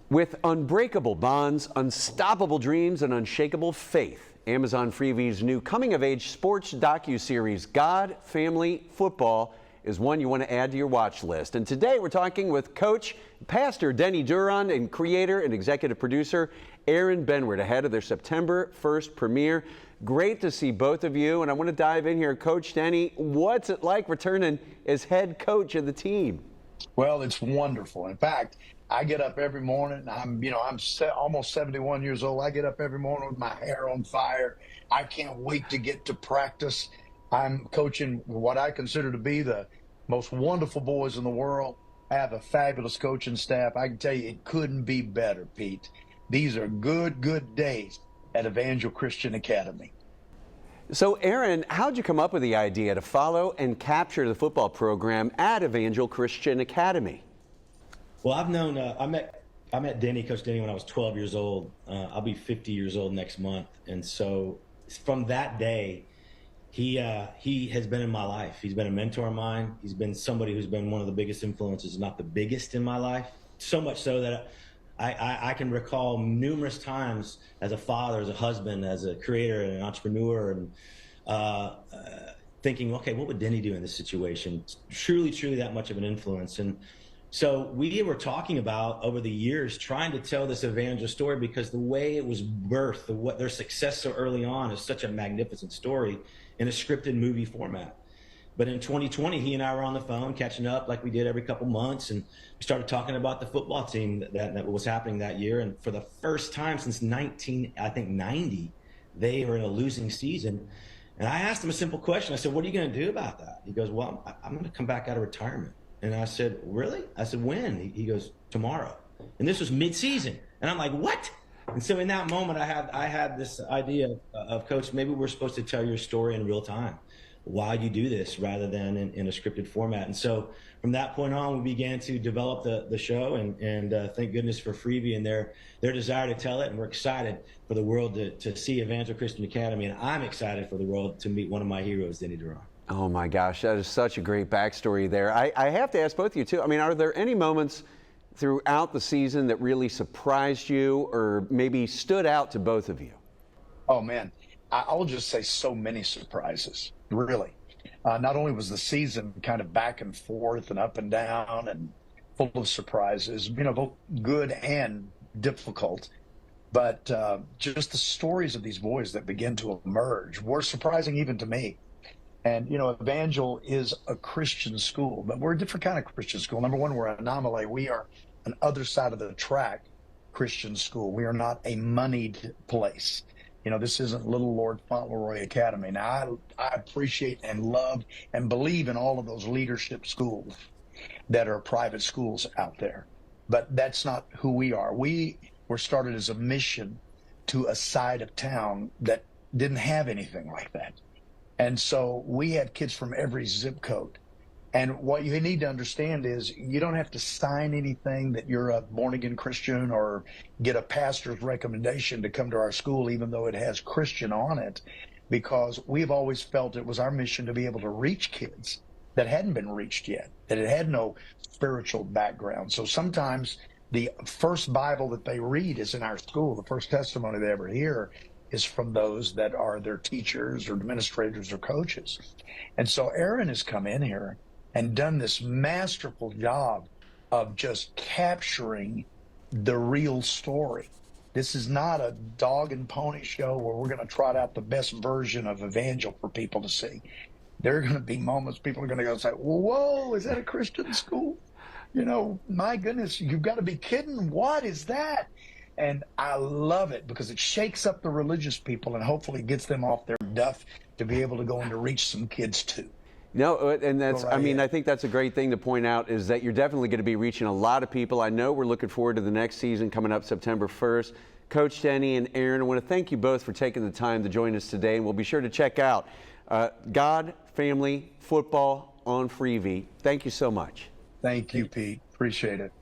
With unbreakable bonds, unstoppable dreams, and unshakable faith, Amazon Freeview's new coming-of-age sports docuseries, God, Family, Football, is one you want to add to your watch list. And today we're talking with Coach, Pastor Denny Duron, and creator and executive producer Aaron Benward ahead of their September 1st premiere. Great to see both of you, and I want to dive in here. Coach Denny, what's it like returning as head coach of the team? Well, it's wonderful. In fact, I get up every morning. I'm almost 71 years old. I get up every morning with my hair on fire. I can't wait to get to practice. I'm coaching what I consider to be the most wonderful boys in the world. I have a fabulous coaching staff. I can tell you it couldn't be better, Pete. These are good days at Evangel Christian Academy. So, Aaron, how'd you come up with the idea to follow and capture the football program at Evangel Christian Academy? Well, I've known, I met Denny, Coach Denny, when I was 12 years old. I'll be 50 years old next month. And so from that day, he has been in my life. He's been a mentor of mine. He's been somebody who's been one of the biggest influences, not the biggest in my life. So much so that I can recall numerous times as a father, as a husband, as a creator and an entrepreneur, and thinking, okay, what would Denny do in this situation? Truly that much of an influence. And so we were talking about over the years trying to tell this Evangel story, because the way it was birthed, their success so early on is such a magnificent story in a scripted movie format. But in 2020, he and I were on the phone catching up like we did every couple months, and we started talking about the football team that was happening that year. And for the first time since 90, they were in a losing season. And I asked him a simple question. I said, what are you going to do about that? He goes, well, I'm going to come back out of retirement. And I said, really? I said, when? He goes, tomorrow. And this was mid-season. And I'm like, what? And so in that moment, I had this idea of, Coach, maybe we're supposed to tell your story in real time while you do this rather than in a scripted format. And so from that point on, we began to develop the show, and thank goodness for Freeview and their desire to tell it. And we're excited for the world to see Evangel Christian Academy. And I'm excited for the world to meet one of my heroes, Denny Duron. Oh my gosh, that is such a great backstory there. I have to ask both of you too. I mean, are there any moments throughout the season that really surprised you or maybe stood out to both of you? Oh man, I'll just say so many surprises, really. Not only was the season kind of back and forth and up and down and full of surprises, both good and difficult, but just the stories of these boys that begin to emerge were surprising even to me. And, Evangel is a Christian school, but we're a different kind of Christian school. Number one, we're an anomaly. We are an other side of the track Christian school. We are not a moneyed place. This isn't Little Lord Fauntleroy Academy. Now, I appreciate and love and believe in all of those leadership schools that are private schools out there. But that's not who we are. We were started as a mission to a side of town that didn't have anything like that. And so we had kids from every zip code. And what you need to understand is you don't have to sign anything that you're a born-again Christian or get a pastor's recommendation to come to our school, even though it has Christian on it, because we've always felt it was our mission to be able to reach kids that hadn't been reached yet, that it had no spiritual background. So sometimes the first Bible that they read is in our school. The first testimony they ever hear is from those that are their teachers or administrators or coaches. And so Aaron has come in here and done this masterful job of just capturing the real story. This is not a dog and pony show where we're going to trot out the best version of Evangel for people to see. There are going to be moments people are going to go say, whoa, is that a Christian school? My goodness, you've got to be kidding. What is that? And I love it because it shakes up the religious people and hopefully gets them off their duff to be able to go and to reach some kids too. No, and that's, I think that's a great thing to point out, is that you're definitely going to be reaching a lot of people. I know we're looking forward to the next season coming up September 1st. Coach Denny and Aaron, I want to thank you both for taking the time to join us today, and we'll be sure to check out God, Family, Football on Freeview. Thank you so much. Thank you, Pete. Appreciate it.